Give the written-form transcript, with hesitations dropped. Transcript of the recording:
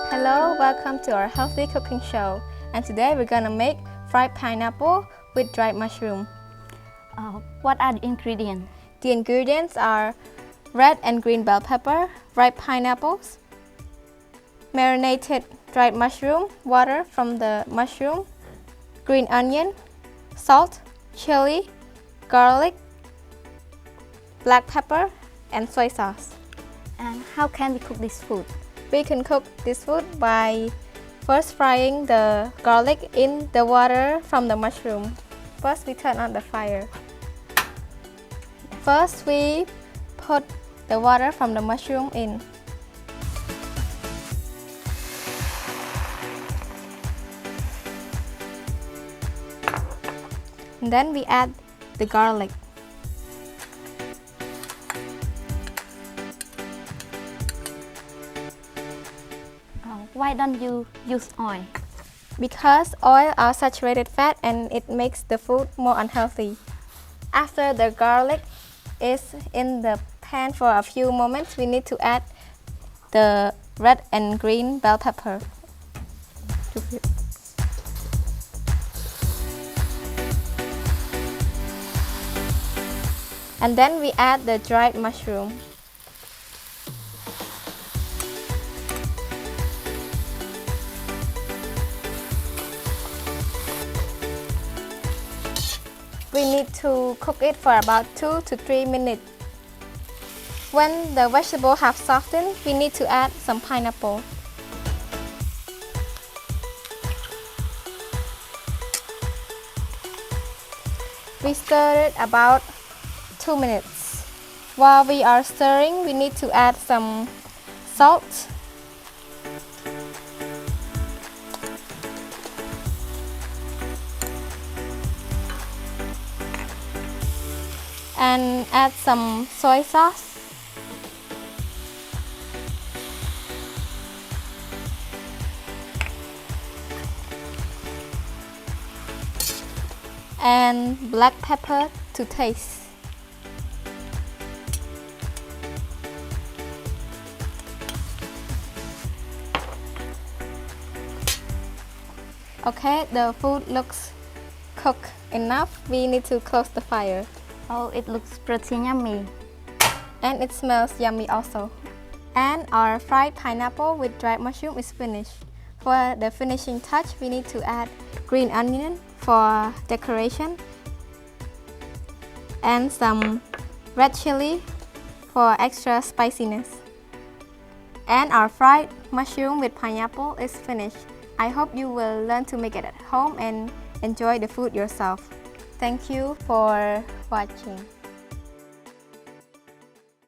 Hello, welcome to our healthy cooking show. And today we're gonna make fried pineapple with dried mushroom. What are the ingredients? The ingredients are red and green bell pepper, ripe pineapples, marinated dried mushroom, water from the mushroom, green onion, salt, chili, garlic, black pepper, and soy sauce. And how can we cook this food? We can cook this food by first frying the garlic in the water from the mushroom. First, we turn on the fire. First, we put the water from the mushroom in. And then we add the garlic. Why don't you use oil? Because oil are saturated fat and it makes the food more unhealthy. After the garlic is in the pan for a few moments, we need to add the red and green bell pepper. And then we add the dried mushroom. We need to cook it for about 2 to 3 minutes. When the vegetables have softened, we need to add some pineapple. We stir it about 2 minutes. While we are stirring, we need to add some salt, and add some soy sauce. And black pepper to taste. Okay, the food looks cooked enough. We need to close the fire. Oh, it looks pretty yummy. And it smells yummy also. And our fried pineapple with dried mushroom is finished. For the finishing touch, we need to add green onion for decoration and some red chili for extra spiciness. And our fried mushroom with pineapple is finished. I hope you will learn to make it at home and enjoy the food yourself. Thank you for watching.